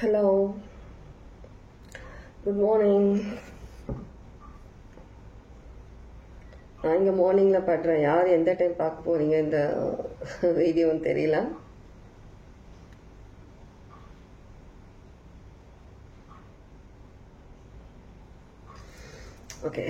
Hello. Good morning. நான் இங்கே மார்னிங்கில் படுறேன். யார் எந்த டைம் பார்க்க போகிறீங்க இந்த வீடியோன்னு தெரியல. ஓகே,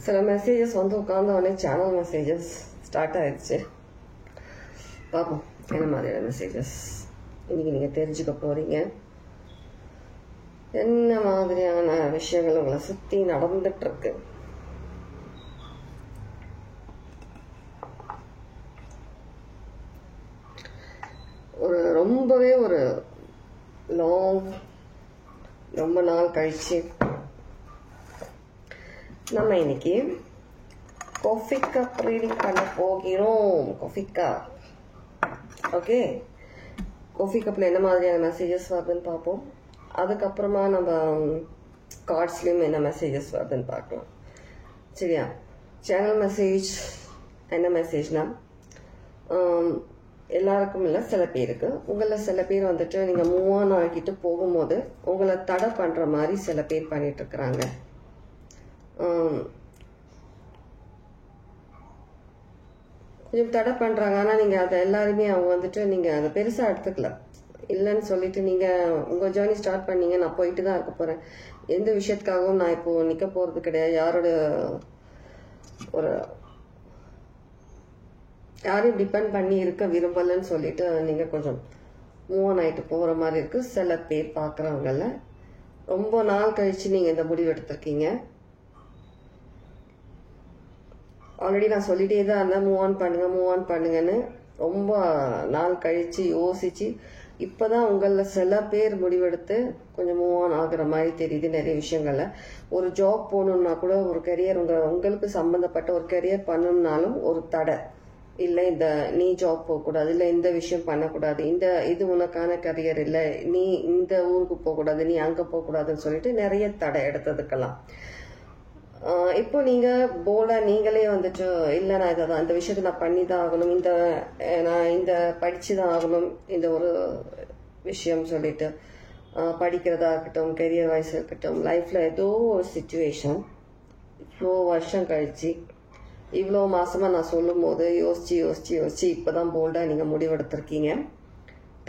சில மெசேஜஸ் வந்து உட்கார்ந்த உடனே சேனல் மெசேஜஸ் ஸ்டார்ட் ஆயிடுச்சு. பார்ப்போம் என்ன மாதிரியான மெசேஜஸ் இன்னைக்கு நீங்கள் தெரிஞ்சுக்க போறீங்க. என்ன மாதிரியான விஷயங்கள் உங்களை சுற்றி நடந்துட்டு இருக்கு. ரொம்பவே ஒரு ரொம்ப நாள் கழிச்சு நம்ம இன்னைக்கு காஃபி கப் ரீடிங் பண்ண போகிறோம். Coffee cup. ஓகே, காஃபி கப்பில் என்ன மாதிரியான மெசேஜஸ் வருதுன்னு பார்ப்போம். அதுக்கப்புறமா நம்ம கார்ட்ஸ்லேயும் என்ன மெசேஜஸ் வருதுன்னு பார்க்கலாம். சரியா? சேனல் மெசேஜ் என்ன மெசேஜ்னா, எல்லாருக்கும் இல்லை, சில பேருக்கு. உங்களில் சில பேர் வந்துட்டு நீங்கள் மூவ் ஆன் ஆகிட்டு போகும்போது உங்களை தடை பண்ணுற மாதிரி சில பேர் பண்ணிட்டு இருக்கிறாங்க. கொஞ்சம் தடை பண்ணுறாங்க. ஆனால் நீங்கள் அதை எல்லாருமே அவங்க வந்துட்டு நீங்கள் அதை பெருசாக எடுத்துக்கல. இல்லைன்னு சொல்லிட்டு நீங்கள் உங்கள் ஜேர்னி ஸ்டார்ட் பண்ணீங்க. நான் போயிட்டு தான் இருக்க போகிறேன், எந்த விஷயத்துக்காகவும் நான் இப்போது நிற்க போகிறது கிடையாது, யாரையும் டிபெண்ட் பண்ணி இருக்க விரும்பலன்னு சொல்லிட்டு நீங்கள் கொஞ்சம் மூவ் ஆன் ஆகிட்டு போகிற மாதிரி இருக்குது. சில பேர் பார்க்குறவங்கள ரொம்ப நாள் கழித்து நீங்கள் இந்த முடிவு எடுத்திருக்கீங்க. ஆல்ரெடி நான் சொல்லிட்டே தான் இருந்தேன், மூவ் ஆன் பண்ணுங்கன்னு. ரொம்ப நாள் கழித்து யோசித்து இப்போ தான் உங்களில் சில பேர் முடிவெடுத்து கொஞ்சம் மூவ் ஆன் ஆகுற மாதிரி தெரியுது. நிறைய விஷயங்கள்ல ஒரு ஜாப் போகணுன்னா கூட, ஒரு கரியர் உங்களுக்கு சம்மந்தப்பட்ட ஒரு கரியர் பண்ணணும்னாலும் ஒரு தடை. இல்லை, நீ ஜாப் போகக்கூடாது, இல்லை இந்த விஷயம் பண்ணக்கூடாது, இது உனக்கான கரியர் இல்லை, நீ இந்த ஊருக்கு போகக்கூடாது, நீ அங்கே போகக்கூடாதுன்னு சொல்லிட்டு நிறைய தடை எடுத்ததுக்கெல்லாம் இப்போ நீங்கள் போல்டாக நீங்களே வந்துட்டு, இல்லை நான் இந்த விஷயத்தை நான் பண்ணி தான் ஆகணும், நான் இந்த படித்து தான் ஆகணும், இந்த ஒரு விஷயம் சொல்லிட்டு படிக்கிறதா இருக்கட்டும், கெரியர் வைஸ் இருக்கட்டும், லைஃப்பில் ஏதோ ஒரு சிச்சுவேஷன் இவ்வளோ வருஷம் கழிச்சு இவ்வளோ மாசமாக நான் சொல்லும் போது யோசிச்சு இப்போ தான் போல்டாக நீங்கள் முடிவெடுத்திருக்கீங்க.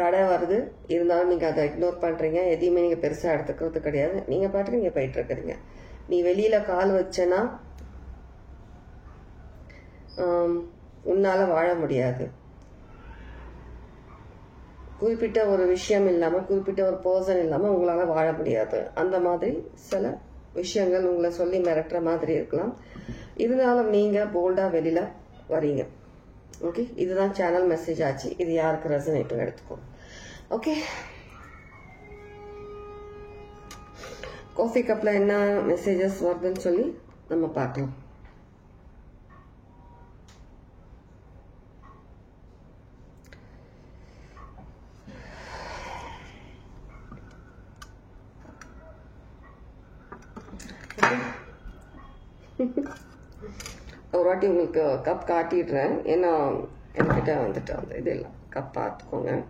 தடை வருது, இருந்தாலும் நீங்கள் அதை இக்னோர் பண்ணுறீங்க. எதையுமே நீங்கள் பெருசாக எடுத்துக்கிறது கிடையாது. நீங்கள் பாட்டுக்கு நீங்கள் போயிட்டுருக்குறீங்க. நீ வெளியில் கால் வச்சனா உன்னால் வாழ முடியாது. குறிப்பிட்ட ஒரு விஷயம் இல்லாமல், குறிப்பிட்ட ஒரு பர்சன் இல்லாமல் உங்களால் வாழ முடியாது. அந்த மாதிரி சில விஷயங்கள் உங்களை சொல்லி மிரட்டுற மாதிரி இருக்கலாம். இருந்தாலும் நீங்கள் போல்டாக வெளியில் வரீங்க. ஓகே, இதுதான் சேனல் மெசேஜ் ஆச்சு. இது யாருக்கு ரெசனேட்டும் எடுத்துக்கோ. ஓகே, காஃபி கப்பில் என்ன மெசேஜஸ் வருதுன்னு சொல்லி நம்ம பார்க்கலாம். ஒரு வாட்டி உங்களுக்கு கப் காட்டிடுறேன். ஏன்னா என்கிட்ட வந்துட்டு அந்த இது இல்லை. கப் பார்த்துக்கோங்க.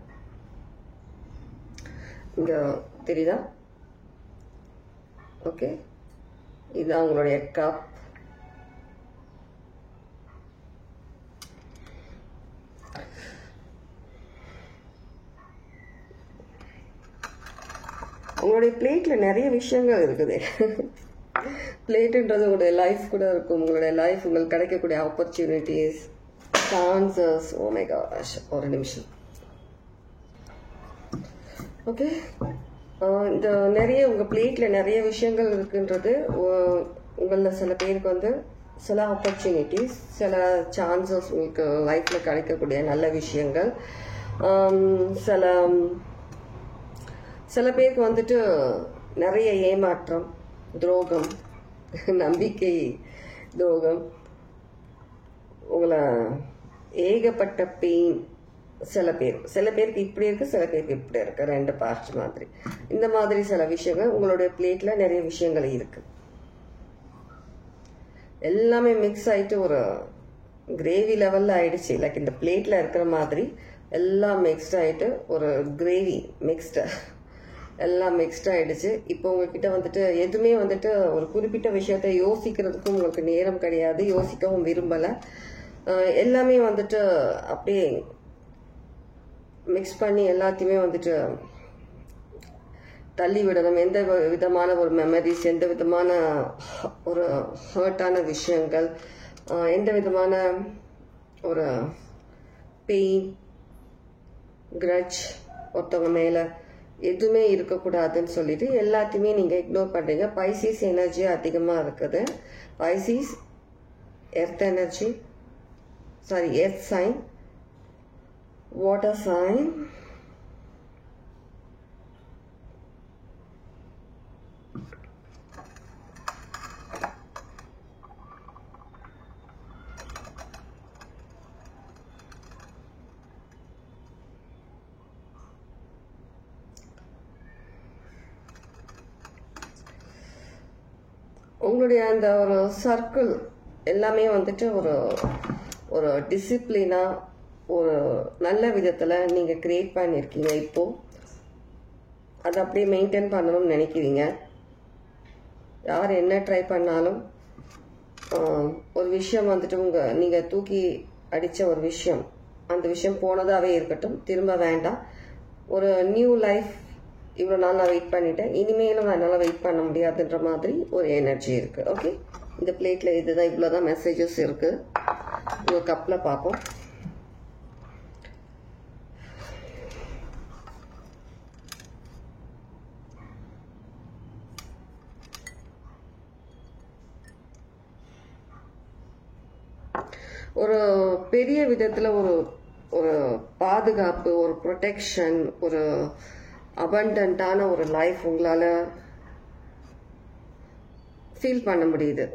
இங்கே தெரியுதா? ஓகே, இதுதான் உங்களுடைய கப். உங்களுடைய பிளேட்ல நிறைய விஷயங்கள் இருக்குது. பிளேட்டுன்றது உங்களுடைய லைஃப் கூட இருக்கும். உங்களுடைய லைஃப், உங்களுக்கு கிடைக்கக்கூடிய opportunities, chances. Oh my gosh, ஒரு நிமிஷம். ஓகே, இந்த நிறைய உங்கள் பிளேட்டில் நிறைய விஷயங்கள் இருக்குன்றது உங்களில் சில பேருக்கு வந்து சில ஆப்பர்ச்சுனிட்டிஸ், சில சான்சஸ், உங்களுக்கு லைஃப்பில் கிடைக்கக்கூடிய நல்ல விஷயங்கள். சில பேருக்கு வந்துட்டு நிறைய ஏமாற்றம், துரோகம், நம்பிக்கை துரோகம், உங்களை ஏகப்பட்ட பெயின். சில பேருக்கு இப்படி இருக்கு, சில பேருக்கு இப்படி இருக்கு. ரெண்டு பார்ட்ஸ் மாதிரி இந்த மாதிரி சில விஷயங்கள் உங்களுடைய பிளேட்ல நிறைய விஷயங்கள் இருக்கு. எல்லாமே மிக்ஸ் ஆகிட்டு ஒரு கிரேவி லெவலில் ஆயிடுச்சு. லைக் இந்த பிளேட்டில் இருக்கிற மாதிரி எல்லாம் மிக்ஸ்ட் ஆகிட்டு ஒரு கிரேவி மிக்ஸ்டு எல்லாம் மிக்ஸ்ட் ஆகிடுச்சு. இப்போ உங்ககிட்ட வந்துட்டு எதுவுமே வந்துட்டு ஒரு குறிப்பிட்ட விஷயத்தை யோசிக்கிறதுக்கும் உங்களுக்கு நேரம் கிடையாது, யோசிக்கவும் விரும்பலை. எல்லாமே வந்துட்டு அப்படியே மிக்ஸ் பண்ணி எல்லாத்தையுமே வந்துட்டு தள்ளி விடணும். எந்த விதமான ஒரு மெமரிஸ், எந்த விதமான ஒரு ஹர்ட்டான விஷயங்கள், எந்த விதமான ஒரு பெயின், கிரட்ஜ் ஒருத்தவங்க மேலே எதுவுமே இருக்கக்கூடாதுன்னு சொல்லிட்டு எல்லாத்தையுமே நீங்கள் இக்னோர் பண்ணுறீங்க. பைசிஸ் எனர்ஜி அதிகமாக இருக்குது. Pisces earth energy, sorry earth sign, water sign, உங்களுடைய அந்த ஒரு சர்க்கிள் எல்லாமே வந்துட்டு ஒரு ஒரு டிசிப்ளினாக ஒரு நல்ல விதத்தில் நீங்கள் க்ரியேட் பண்ணியிருக்கீங்க. இப்போது அதை அப்படியே மெயின்டைன் பண்ணணும்னு நினைக்கிறீங்க. யார் என்ன ட்ரை பண்ணாலும் ஒரு விஷயம் வந்துட்டு நீங்கள் தூக்கி அடித்த ஒரு விஷயம், அந்த விஷயம் போனதாகவே இருக்கட்டும், திரும்ப வேண்டாம். ஒரு நியூ லைஃப் இவ்வளோ நாள் நான் வெயிட் பண்ணிட்டேன், இனிமேலும் நான் என்னால் வெயிட் பண்ண முடியாதுன்ற மாதிரி ஒரு எனர்ஜி இருக்குது. ஓகே, இந்த பிளேட்டில் இதுதான், இவ்வளோ தான் மெசேஜஸ் இருக்குது. உங்கள் கப்பில் பார்ப்போம். ஒரு பெரிய விதத்தில் ஒரு ஒரு பாதுகாப்பு, ஒரு ப்ரொடெக்ஷன், ஒரு அபண்டன்ட்டான ஒரு லைஃப் உங்களால் ஃபீல் பண்ண முடியுது.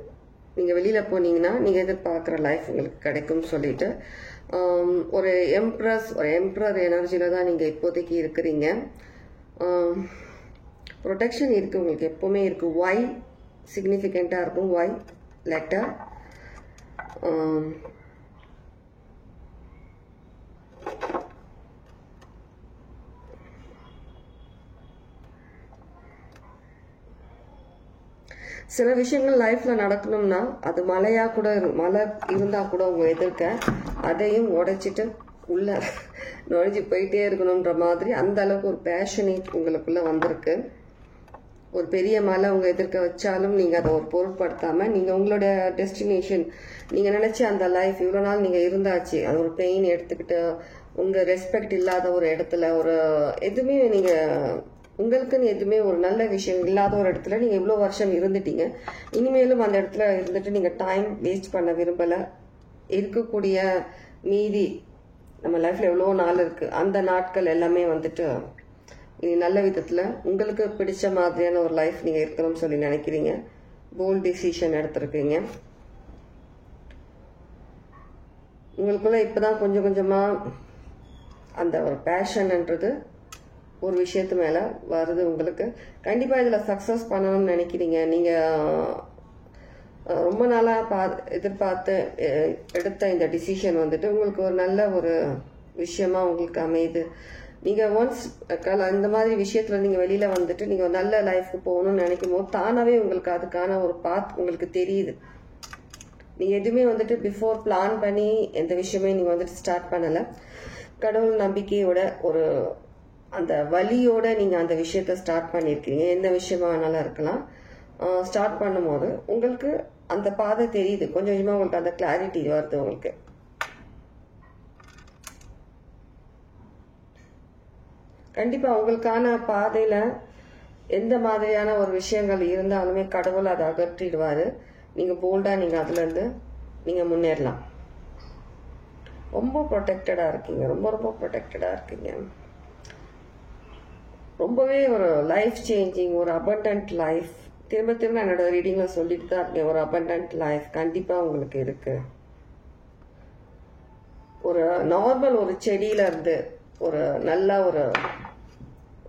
நீங்கள் வெளியில் போனீங்கன்னா நீங்கள் எதிர்பார்க்குற லைஃப் உங்களுக்கு கிடைக்கும்னு சொல்லிட்டு ஒரு எம்ப்ரர் எனர்ஜியில் தான் நீங்கள் இப்போதைக்கு இருக்கிறீங்க. ப்ரொடெக்ஷன் இருக்குது உங்களுக்கு, எப்போவுமே இருக்குது. ஒய் சிக்னிஃபிகண்ட்டாக இருக்கும். ஒய் லெட்டர், சில விஷயங்கள் லைஃப்பில் நடக்கணும்னா அது மழையாக கூட மழை இருந்தால் கூட உங்கள் எதிர்க்க அதையும் உடைச்சிட்டு உள்ளே நுழைஞ்சி போயிட்டே இருக்கணுன்ற மாதிரி அந்த அளவுக்கு ஒரு பேஷனேட் உங்களுக்குள்ளே வந்திருக்கு. ஒரு பெரிய மலை உங்கள் எதிர்க்க வச்சாலும் நீங்கள் அதை ஒரு பொருட்படுத்தாமல் நீங்கள் உங்களோட டெஸ்டினேஷன், நீங்கள் நினச்ச அந்த லைஃப் இவ்வளோ நாள் நீங்கள் இருந்தாச்சு, அது ஒரு பெயின் எடுத்துக்கிட்டு உங்கள் ரெஸ்பெக்ட் இல்லாத ஒரு இடத்துல ஒரு எதுவுமே நீங்கள் உங்களுக்குன்னு எதுவுமே ஒரு நல்ல விஷயம் இல்லாத ஒரு இடத்துல நீங்கள் இவ்வளோ வருஷம் இருந்துட்டீங்க. இனிமேலும் அந்த இடத்துல இருந்துட்டு நீங்கள் டைம் வேஸ்ட் பண்ண விரும்பலை. இருக்கக்கூடிய மீதி நம்ம லைஃப்பில் எவ்வளோ நாள் இருக்குது, அந்த நாட்கள் எல்லாமே வந்துட்டு இனி நல்ல விதத்தில் உங்களுக்கு பிடிச்ச மாதிரியான ஒரு லைஃப் நீங்கள் இருக்கணும்னு சொல்லி நினைக்கிறீங்க. போல்ட் டிசிஷன் எடுத்துருக்கீங்க. உங்களுக்குள்ள இப்போ தான் கொஞ்சம் கொஞ்சமாக அந்த ஒரு பேஷன்ன்றது ஒரு விஷயத்து மேலே வருது உங்களுக்கு. கண்டிப்பாக இதில் சக்ஸஸ் பண்ணணும்னு நினைக்கிறீங்க. நீங்கள் ரொம்ப நாளாக எதிர்பார்த்து எடுத்த இந்த டிசிஷன் வந்துட்டு உங்களுக்கு ஒரு நல்ல ஒரு விஷயமா உங்களுக்கு அமையுது. நீங்கள் ஒன்ஸ் இந்த மாதிரி விஷயத்தில் நீங்கள் வெளியில் வந்துட்டு நீங்கள் ஒரு நல்ல லைஃப்க்கு போகணும்னு நினைக்கும் போது தானாகவே உங்களுக்கு அதுக்கான ஒரு பாத் உங்களுக்கு தெரியுது. நீங்கள் எதுவுமே வந்துட்டு பிஃபோர் பிளான் பண்ணி எந்த விஷயமே நீங்கள் வந்துட்டு ஸ்டார்ட் பண்ணலை. கடவுள் நம்பிக்கையோட ஒரு அந்த வலியோட நீங்கள் அந்த விஷயத்த ஸ்டார்ட் பண்ணியிருக்கீங்க. எந்த விஷயமா வேணாலும் இருக்கலாம். ஸ்டார்ட் பண்ணும்போது உங்களுக்கு அந்த பாதை தெரியுது. கொஞ்சம் கொஞ்சமாக உங்களுக்கு அந்த கிளாரிட்டி வருது. உங்களுக்கு கண்டிப்பாக உங்களுக்கான பாதையில் எந்த மாதிரியான ஒரு விஷயங்கள் இருந்தாலுமே கடவுள் அதை அகற்றிடுவார். நீங்கள் போல்டாக நீங்கள் அதுலேருந்து நீங்கள் முன்னேறலாம். ரொம்ப ப்ரொடெக்டடாக இருக்கீங்க. ரொம்ப ரொம்ப ப்ரொடெக்டடாக இருக்கீங்க. ரொம்பவே ஒரு லைஃப் சேஞ்சிங், ஒரு அபண்டன்ட் லைஃப். திரும்ப திரும்ப என்னோட ரீடிங்கில் சொல்லிட்டு தான் இருக்கேன். ஒரு அபண்டன்ட் லைஃப் கண்டிப்பாக உங்களுக்கு இருக்குது. ஒரு நார்மல் ஒரு செடியிலேருந்து ஒரு நல்ல ஒரு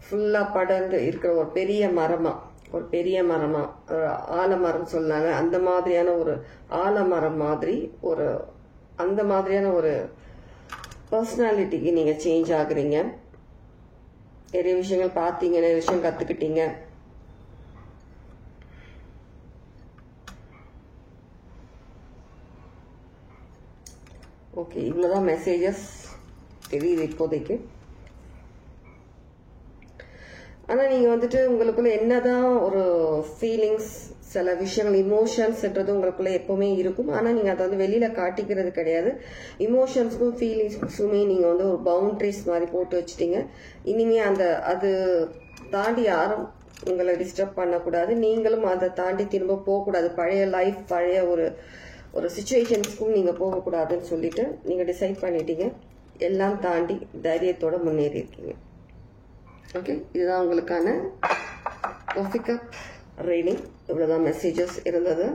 ஃபுல்லாக படர்ந்து இருக்கிற ஒரு பெரிய மரமாக ஒரு பெரிய மரமா, ஆலமரம் சொன்னாங்க, அந்த மாதிரியான ஒரு ஆலமரம் மாதிரி ஒரு அந்த மாதிரியான ஒரு பர்சனாலிட்டிக்கு நீங்க சேஞ்ச் ஆகுறீங்க. நிறைய விஷயங்கள் பார்த்தீங்க, நிறைய விஷயம் கத்துக்கிட்டீங்க. ஓகே, இவ்வளவுதான் மெசேஜஸ் தெரியுது இப்போதைக்கு. ஆனா நீங்க வந்துட்டு உங்களுக்குள்ள என்னதான் ஒரு ஃபீலிங்ஸ், சில விஷயங்கள் இமோஷன்ஸ்ன்றது உங்களுக்குள்ள எப்பவுமே இருக்கும். ஆனா நீங்க அதை வந்து வெளியில காட்டிக்கிறது கிடையாது. இமோஷன்ஸ்க்கும் ஃபீலிங்ஸ்க்குமே நீங்க வந்து ஒரு பவுண்டரிஸ் மாதிரி போட்டு வச்சுட்டீங்க. இனிமே அது தாண்டி யாரும் உங்களை டிஸ்டர்ப் பண்ணக்கூடாது. நீங்களும் அதை தாண்டி திரும்ப போகக்கூடாது. பழைய லைஃப், பழைய ஒரு சிச்சுவேஷன்ஸ்க்கும் நீங்க போகக்கூடாதுன்னு சொல்லிட்டு நீங்க டிசைட் பண்ணிட்டீங்க. எல்லாம் தாண்டி தைரியத்தோட முன்னேறி இருக்கீங்க. ஓகே, இதுதான் உங்களுக்கான காஃபி கப் ரீடிங். இவ்வளவுதான் மெசேஜஸ் இருந்தது.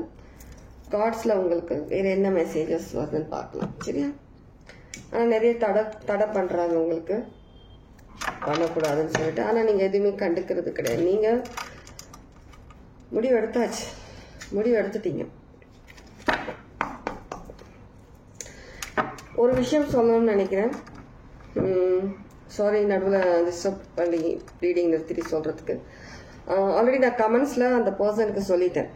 கார்ட்ஸ்ல உங்களுக்கு வேற என்ன மெசேஜஸ் வருதுன்னு பார்க்கலாம். சரியா? ஆனா நிறைய தடை பண்றாங்க உங்களுக்கு, பண்ணக்கூடாதுன்னு சொல்லிட்டு. ஆனா நீங்க எதுவுமே கண்டுக்கிறது கிடையாது. நீங்க முடிவு எடுத்தாச்சு, முடிவு எடுத்துட்டீங்க. ஒரு விஷயம் சொல்லணும்னு நினைக்கிறேன். சாரி, நடுவில் டிஸ்டர்ப் பண்ணி ரீடிங் நிறுத்திட்டு சொல்றதுக்கு. ஆல்ரெடி நான் கமெண்ட்ஸ்ல அந்த பர்சனுக்கு சொல்லிட்டேன்.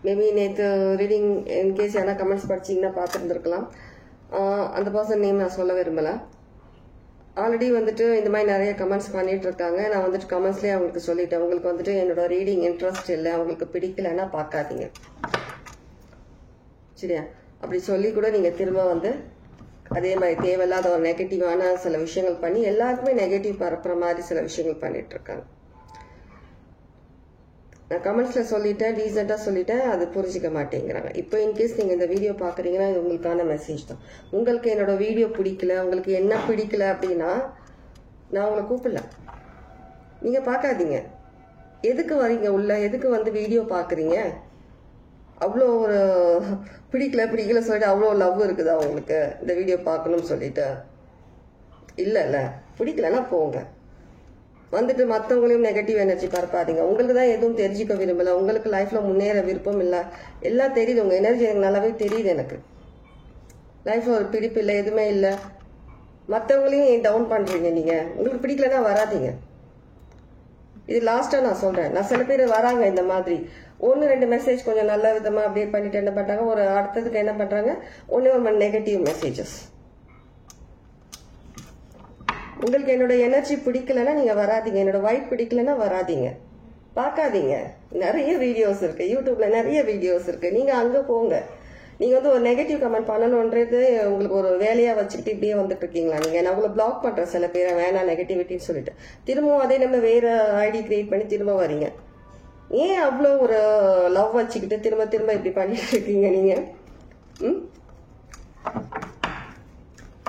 மேபி நேற்று ரீடிங் இன்கேஸ் ஏன்னா கமெண்ட்ஸ் படிச்சிங்கன்னா பார்த்துருந்துருக்கலாம். அந்த பர்சன் நேம் நான் சொல்ல விரும்பல. ஆல்ரெடி வந்துட்டு இந்த மாதிரி நிறைய கமெண்ட்ஸ் பண்ணிட்டு இருக்காங்க. நான் வந்துட்டு கமெண்ட்ஸ்லேயே அவங்களுக்கு சொல்லிட்டேன், உங்களுக்கு வந்துட்டு என்னோட ரீடிங் இன்ட்ரெஸ்ட் இல்லை, அவங்களுக்கு பிடிக்கலன்னா பார்க்காதீங்க. சரியா? அப்படி சொல்லி கூட நீங்க திரும்ப வந்து அதே மாதிரி தேவையில்லாத ஒரு நெகட்டிவான சில விஷயங்கள் பண்ணி எல்லாருக்குமே நெகட்டிவ் பரப்புற மாதிரி சில விஷயங்கள் பண்ணிட்டு இருக்காங்க. நான் கமெண்ட்ஸ்ல சொல்லிட்டேன், டீசெண்டா சொல்லிட்டேன், அது புரிஞ்சிக்க மாட்டேங்கிறாங்க. இப்போ இன்கேஸ் நீங்க இந்த வீடியோ பாக்குறீங்கன்னா இது உங்களுக்கான மெசேஜ் தான். உங்களுக்கு என்னோட வீடியோ பிடிக்கல, உங்களுக்கு என்ன பிடிக்கல அப்படின்னா நான் உங்களை கூப்பிடல, நீங்க பார்க்காதீங்க. எதுக்கு வரீங்க உள்ள? எதுக்கு வந்து வீடியோ பாக்குறீங்க? அவ்வளோ ஒரு பிடிக்கல சொல்லிட்டு அவ்வளோ லவ் இருக்குதா உங்களுக்கு இந்த வீடியோ பார்க்கணும்னு சொல்லிட்டு? இல்ல, பிடிக்கலன்னா போங்க. வந்துட்டு மற்றவங்களையும் நெகட்டிவ் எனர்ஜி பரப்பாதீங்க. உங்களுக்கு தான் எதுவும் தெரிஞ்சுக்க விரும்பல, உங்களுக்கு லைஃப்ல முன்னேற விருப்பம் இல்லை, எல்லாம் தெரியுது. உங்க எனர்ஜி எனக்கு நல்லாவே தெரியுது. எனக்கு லைஃப்ல ஒரு பிடிப்பு இல்லை, எதுவுமே இல்லை. மற்றவங்களையும் டவுன் பண்றீங்க நீங்க. உங்களுக்கு பிடிக்கலன்னா வராதீங்க. இது லாஸ்டா நான் சொல்றேன். நான் சில பேர் வராங்க இந்த மாதிரி 1-2 மெசேஜ் கொஞ்சம் நல்ல விதமா அப்படியே பண்ணிட்டு என்ன பண்றாங்க, ஒரு அடுத்ததுக்கு என்ன பண்றாங்க, ஒரு நெகட்டிவ் மெசேஜஸ். உங்களுக்கு என்னோட எனர்ஜி பிடிக்கலன்னா நீங்க வராதீங்க. என்னோட வைப் பிடிக்கலன்னா வராதீங்க, பார்க்காதீங்க. நிறைய வீடியோஸ் இருக்கு, யூடியூப்ல நிறைய வீடியோஸ் இருக்கு. நீங்க அங்க போங்க. நீங்க வந்து ஒரு நெகட்டிவ் கமெண்ட் பண்ணணும்ன்றது உங்களுக்கு ஒரு வேலையா வச்சுக்கிட்டு இப்படியே வந்துட்டு இருக்கீங்களா? நீங்க நான் உங்களை பிளாக் பண்றேன் சில பேரை, வேணாம் நெகட்டிவிட்டின்னு சொல்லிட்டு. திரும்பவும் அதே நம்ம வேற ஐடி கிரியேட் பண்ணி திரும்ப வரீங்க. ஏன் அவ்வளோ ஒரு லவ் வச்சுக்கிட்டு திரும்ப இப்படி பண்ணிட்டு இருக்கீங்க நீங்க?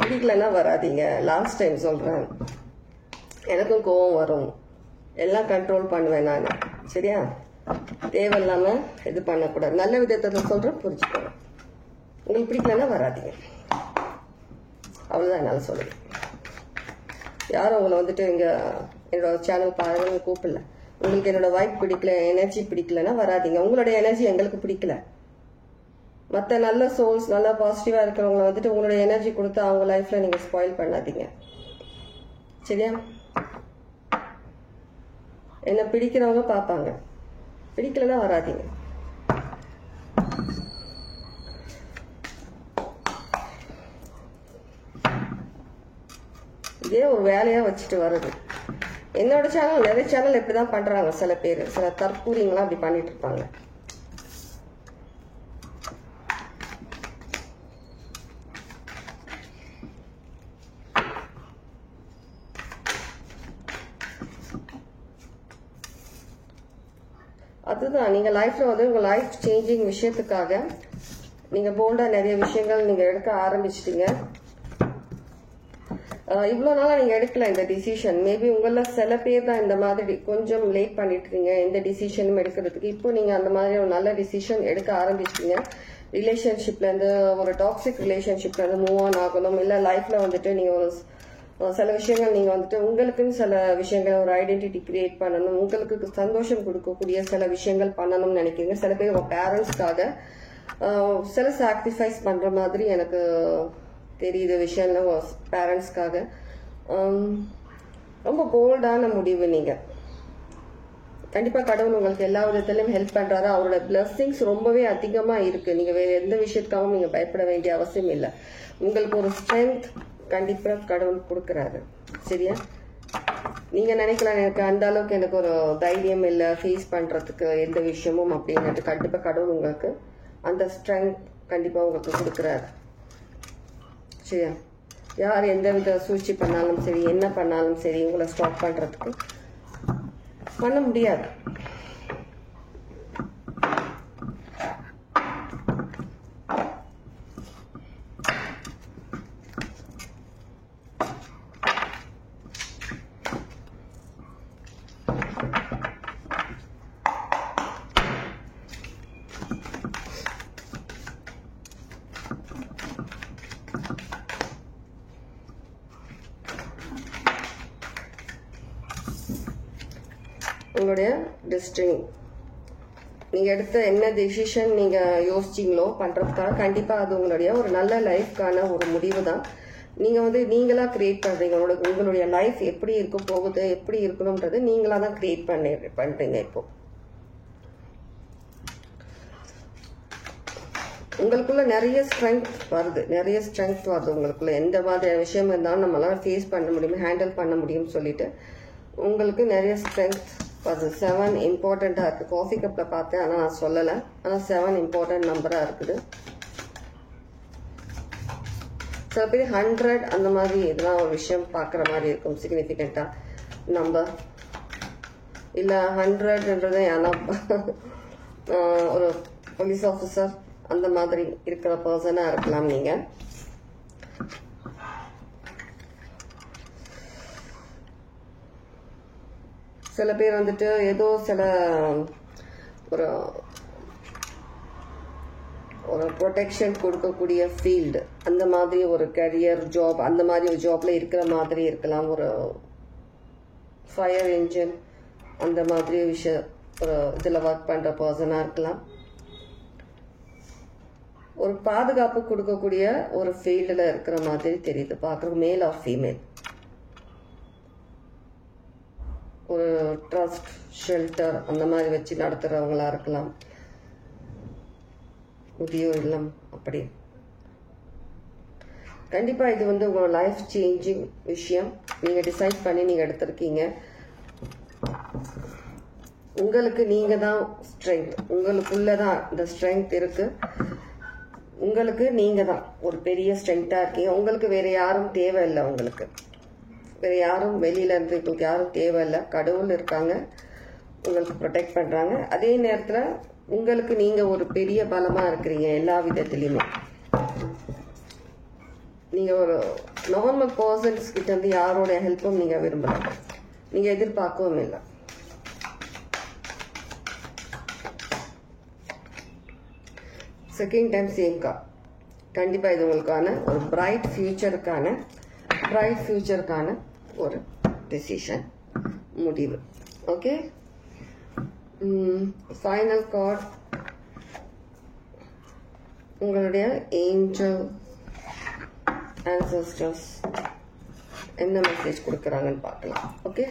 பிடிக்கலன்னா வராதீங்க. லாஸ்ட் டைம் சொல்றேன், எனக்கும் கோவம் வரும், எல்லாம் கண்ட்ரோல் பண்ணுவேன் நான். சரியா? தேவையில்லாம இது பண்ணக்கூடாது. நல்ல விதத்தை சொல்றேன், புரிஞ்சுக்கோங்க. உங்களுக்கு பிடிக்கலன்னா வராதீங்க. அவ்வளவுதான் என்னால சொல்லுங்க. யாரும் உங்களை வந்துட்டு இங்க என்னோட சேனல் பாருங்க கூப்பிடல. உங்களுக்கு என்னோட வைப் பிடிக்கல, எனர்ஜி பிடிக்கலன்னா வராதிங்க. உங்களோட எனர்ஜி எங்களுக்கு பிடிக்கல. மற்ற நல்ல சோல்ஸ், நல்லா பாசிட்டிவா இருக்கிறவங்களை வந்துட்டு உங்களோட எனர்ஜி கொடுத்து அவங்க லைஃப்ல நீங்க ஸ்பாயில் பண்ணாதீங்க. சரியா? என்ன பிடிக்கிறவங்க பார்ப்பாங்க, பிடிக்கலன்னா வராதிங்க. இதே ஒரு வேலையா வச்சுட்டு வருது. என்னோட சேனல், நிறைய சேனல் இப்படிதான் பண்றாங்க. சில பேர், சில தற்கூரிங்களாம் அப்படி பண்ணிட்டு இருப்பாங்க. அதுதான் நீங்க லைஃப்ல வந்து உங்க லைஃப் சேஞ்சிங் விஷயத்துக்காக நீங்க போல்டா நிறைய விஷயங்கள் நீங்க எடுக்க ஆரம்பிச்சிட்டீங்க. இவ்வளவு நாளா நீங்க எடுக்கல இந்த டிசிஷன். மேபி உங்கள சில பேர் தான் இந்த மாதிரி கொஞ்சம் லேட் பண்ணிட்டு இருக்கீங்க எந்த டிசிஷனும் எடுக்கிறதுக்கு. இப்போ நீங்க அந்த மாதிரி ஒரு நல்ல டிசிஷன் எடுக்க ஆரம்பிச்சிட்டீங்க. ரிலேஷன்ஷிப்ல இருந்து, ஒரு டாக்ஸிக் ரிலேஷன்ஷிப்ல இருந்து மூவ் ஆன் ஆகணும். இல்ல லைஃப்ல வந்துட்டு நீங்க ஒரு சில விஷயங்கள் நீங்கள் வந்துட்டு உங்களுக்குன்னு சில விஷயங்களை ஒரு ஐடென்டிட்டி கிரியேட் பண்ணணும், உங்களுக்கு சந்தோஷம் கொடுக்கக்கூடிய சில விஷயங்கள் பண்ணணும்னு நினைக்கிறீங்க. சில பேர் உங்கள் பேரண்ட்ஸ்க்காக சில சாக்ரிஃபைஸ் பண்ணுற மாதிரி எனக்கு தெரியுது விஷயம்ல. பேரண்ட்ஸ்க்காக ரொம்ப போல்டான முடிவு. நீங்கள் கண்டிப்பாக கடவுள் உங்களுக்கு எல்லா விதத்திலையும் ஹெல்ப் பண்ணுறாரு. அவரோட பிளெஸ்ஸிங்ஸ் ரொம்பவே அதிகமாக இருக்குது. நீங்கள் வேறு எந்த விஷயத்துக்காகவும் நீங்கள் பயப்பட வேண்டிய அவசியம் இல்லை. உங்களுக்கு ஒரு ஸ்ட்ரென்த் கண்டிப்பாக கடவுள் கொடுக்குறாரு. சரியா? நீங்கள் நினைக்கலாம் எனக்கு அந்த அளவுக்கு எனக்கு ஒரு தைரியம் இல்லை ஃபேஸ் பண்ணுறதுக்கு எந்த விஷயமும் அப்படின்ட்டு. கண்டிப்பாக கடவுள் உங்களுக்கு அந்த ஸ்ட்ரென்த் கண்டிப்பாக உங்களுக்கு கொடுக்குறாரு. சரியா? யார் எந்த வித சூழ்ச்சி பண்ணாலும் சரி, என்ன பண்ணாலும் சரி, உங்களை ஸ்டாப் பண்ணுறதுக்கு பண்ண முடியாது. உங்களுடைய டெஸ்டினி நீங்கள் எடுத்த என்ன டெசிஷன் நீங்கள் யோசிச்சிங்களோ பண்ணுறதுக்காக கண்டிப்பாக அது உங்களுடைய ஒரு நல்ல லைஃப்க்கான ஒரு முடிவு தான். நீங்கள் வந்து நீங்களாக க்ரியேட் பண்ணுறீங்க. உங்களுடைய லைஃப் எப்படி இருக்க போகுது, எப்படி இருக்கணுன்றது நீங்களாக தான் க்ரியேட் பண்ணுறீங்க. இப்போ உங்களுக்குள்ள நிறைய ஸ்ட்ரென்த் வருது, உங்களுக்குள்ள எந்த மாதிரியான விஷயம் இருந்தாலும் நம்மளால ஃபேஸ் பண்ண முடியும், ஹேண்டில் பண்ண முடியும்னு சொல்லிட்டு உங்களுக்கு நிறைய ஸ்ட்ரென்த் வருது. 7 இம்பார்ட்டண்ட்டாக இருக்குது. காஃபி கப்பில் பார்த்தேன், ஆனால் நான் சொல்லலை. ஆனால் 7 இம்பார்ட்டன்ட் நம்பராக இருக்குது. சில பேர் 100 அந்த மாதிரி இதெல்லாம் ஒரு விஷயம் பார்க்குற மாதிரி இருக்கும், சிக்னிஃபிகண்ட்டாக நம்பர். இல்லை 100ன்றது ஏன்னா ஒரு போலீஸ் ஆஃபீஸர் அந்த மாதிரி இருக்கிற பர்சனாக இருக்கலாம் நீங்கள். சில பேர் வந்துட்டு ஏதோ சில ஒரு ப்ரொடெக்ஷன் கொடுக்கக்கூடிய ஃபீல்டு, அந்த மாதிரி ஒரு கரியர் ஜாப், அந்த மாதிரி ஒரு ஜாப்ல இருக்கிற மாதிரி இருக்கலாம். ஒரு ஃபயர் இன்ஜின் அந்த மாதிரி விஷயம் ஒரு இதில் ஒர்க் பண்ணுற பர்சனாக இருக்கலாம். ஒரு பாதுகாப்பு கொடுக்கக்கூடிய ஒரு ஃபீல்டில் இருக்கிற மாதிரி தெரியுது பார்க்குறோம். Male or female. ஒரு ட்ரஸ்ட் ஷெல்டர் அந்த மாதிரி வச்சு நடத்துகிறவங்களா இருக்கலாம். முதியோர் இல்லம் அப்படி. கண்டிப்பாக இது வந்து உங்களோட லைஃப் சேஞ்சிங் விஷயம். நீங்கள் டிசைட் பண்ணி நீங்கள் எடுத்திருக்கீங்க. உங்களுக்கு நீங்கள் தான் ஸ்ட்ரென்த், உங்களுக்குள்ள தான் இந்த ஸ்ட்ரென்த் இருக்குது. உங்களுக்கு நீங்கள் தான் ஒரு பெரிய ஸ்ட்ரென்த்தாக இருக்கீங்க. உங்களுக்கு வேறு யாரும் தேவையில்லை. உங்களுக்கு வேறு யாரும் வெளியில இருந்து உங்களுக்கு யாரும் தேவையில்லை. கடவுள் இருக்காங்க, உங்களுக்கு ப்ரொடெக்ட் பண்ணுறாங்க. அதே நேரத்தில் உங்களுக்கு நீங்கள் ஒரு பெரிய பலமாக இருக்கிறீங்க எல்லா விதத்துலேயுமே. நீங்கள் ஒரு நார்மல் பர்சன்ஸ் கிட்ட இருந்து யாரோட ஹெல்ப்பும் நீங்கள் விரும்பலாம், நீங்கள் எதிர்பார்க்கவும் இல்லை. Second time same card. கண்டிப்பாக இது உங்களுக்கான ஒரு பிரைட் ஃபியூச்சருக்கான ஒரு டெசிஷன், முடிவு. ஓகே, ஃபைனல் கார்ட் உங்களுடைய ஏஞ்சல் ancestors என்ன மெசேஜ் கொடுக்குறாங்கன்னு பார்க்கலாம். Okay,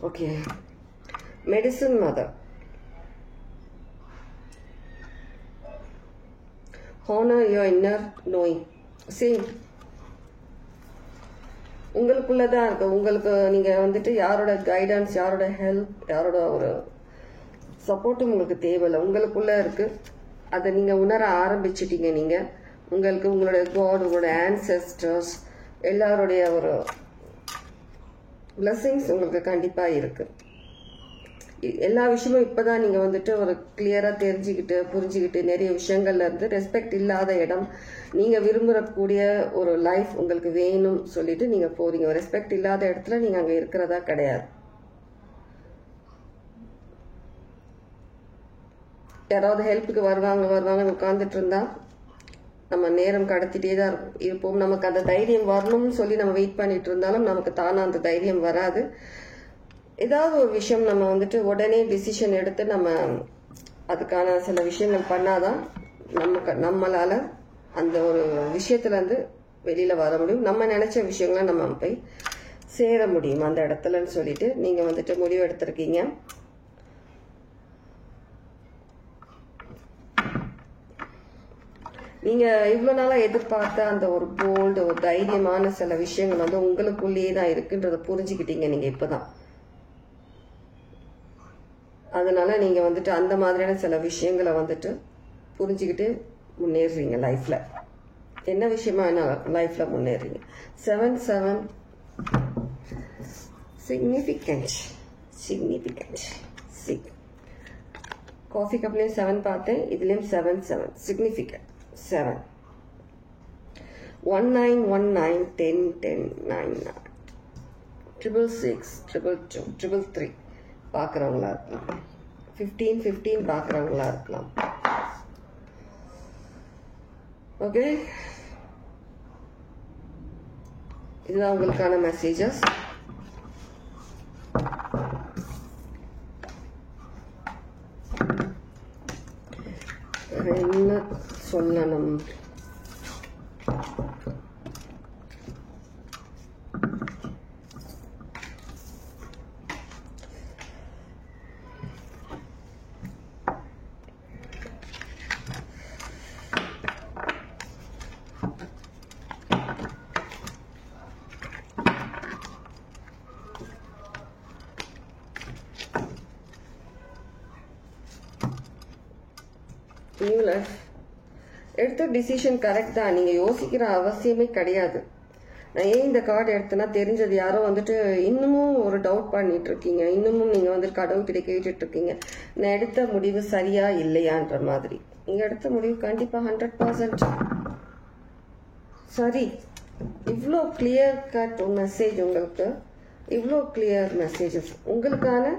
okay. Medicine mother, honor your inner knowing. Same உங்களுக்குள்ளதான் இருக்கு. உங்களுக்கு நீங்க வந்துட்டு யாரோட கைடன்ஸ், யாரோட ஹெல்ப், யாரோட ஒரு சப்போர்ட்டும் உங்களுக்கு தேவையில்லை, உங்களுக்குள்ள இருக்கு. அதை நீங்க உணர ஆரம்பிச்சிட்டீங்க. நீங்க உங்களுக்கு உங்களுடைய காட், உங்களோட ஆன்செஸ்டர்ஸ் எல்லாருடைய ஒரு பிளெஸிங்ஸ் உங்களுக்கு கண்டிப்பா இருக்கு. எல்லா விஷயமும் இப்பதான் நீங்க வந்துட்டு ஒரு கிளியரா தெரிஞ்சுக்கிட்டு புரிஞ்சுக்கிட்டு நிறைய விஷயங்கள்ல இருந்து ரெஸ்பெக்ட் இல்லாத இடம், நீங்க விரும்பக்கூடிய ஒரு லைஃப் உங்களுக்கு வேணும் சொல்லிட்டு நீங்க போறீங்க. ரெஸ்பெக்ட் இல்லாத இடத்துல நீங்க அங்க இருக்கிறதா கிடையாது. யாராவது ஹெல்ப்புக்கு வருவாங்கன்னு உட்காந்துட்டு இருந்தா நம்ம நேரம் கடத்திட்டே தான் இருப்போம். நமக்கு அந்த தைரியம் வரணும்னு சொல்லி நம்ம வெயிட் பண்ணிட்டு இருந்தாலும் நமக்கு தானா அந்த தைரியம் வராது. ஏதாவது ஒரு விஷயம் நம்ம வந்துட்டு உடனே டிசிஷன் எடுத்து நம்ம அதுக்கான சில விஷயங்கள் பண்ணாதான் நம்மளால அந்த ஒரு விஷயத்துல இருந்து வெளியில வர முடியும். நம்ம நினைச்ச விஷயங்களை நம்ம போய் சேர முடியும் அந்த இடத்துலன்னு சொல்லிட்டு நீங்க வந்துட்டு முடிவு எடுத்திருக்கீங்க. நீங்க இவ்வளவு நாளா எதிர்பார்த்த அந்த ஒரு போல்டு ஒரு தைரியமான சில விஷயங்கள் வந்து உங்களுக்குள்ளேயே தான் இருக்குன்றத புரிஞ்சுக்கிட்டீங்க நீங்க இப்பதான். அதனால நீங்க வந்துட்டு அந்த மாதிரியான சில விஷயங்களை வந்துட்டு புரிஞ்சுக்கிட்டு முன்னேறீங்க லைஃப்ல. என்ன விஷயமா என்ன லைஃப்ல முன்னேறீங்க. 7-7 சிக்னிஃபிகன்ட். காஃபி கப்லயும் 7 பார்த்தேன், இதுலயும் 7-7 சிக்னிஃபிகன்ட். 7 1919 1010 99 666 222 333 பார்க்குறவங்களா இருக்கலாம். 1515 பார்க்குறவங்களா இருக்கலாம். ஓகே, இதுதான் உங்களுக்கான மெசேஜஸ். என்ன சொல்லணும். நியூ லைஃப் எடுத்த டிசிஷன் கரெக்ட் தான். நீங்க யோசிக்கிற அவசியமே கிடையாது. நான் ஏன் இந்த கார்டு எடுத்தேன்னா தெரிஞ்சது யாரோ வந்துட்டு இன்னமும் ஒரு டவுட் பண்ணிட்டு இருக்கீங்க. இன்னமும் நீங்க வந்துட்டு கடவுள்கிட்ட கேட்டுட்டு இருக்கீங்க, நான் எடுத்த முடிவு சரியா இல்லையான்ற மாதிரி. நீங்க எடுத்த முடிவு கண்டிப்பா 100% சரி. இவ்வளோ கிளியர் கட் மெசேஜ் உங்களுக்கு, இவ்வளோ கிளியர் மெசேஜஸ் உங்களுக்கான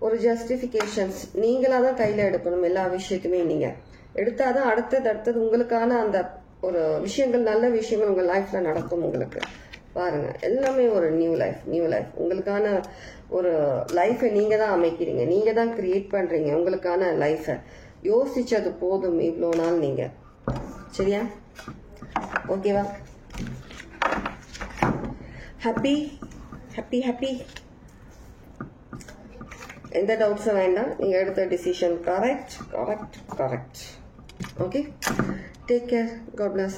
ஒரு ஜஸ்டிஃபிகேஷன்ஸ் நீங்களாக தான் கையில் எடுக்கணும். எல்லா விஷயத்துமே நீங்கள் எடுத்தாதான் அடுத்தது உங்களுக்கான அந்த ஒரு விஷயங்கள், நல்ல விஷயங்கள் உங்கள் லைஃப்பில் நடக்கும். உங்களுக்கு பாருங்க, எல்லாமே ஒரு நியூ லைஃப் உங்களுக்கான ஒரு லைஃபை நீங்கள் தான் அமைக்கிறீங்க, நீங்கள் தான் கிரியேட் பண்ணுறீங்க உங்களுக்கான லைஃபை. யோசிச்சது போதும் இவ்வளோ நாள் நீங்கள். சரியா? ஓகேவா? ஹாப்பி. எந்த டவுட்ஸும் வேண்டாம். நீங்க எடுத்த decision correct. Okay, take care. God plus.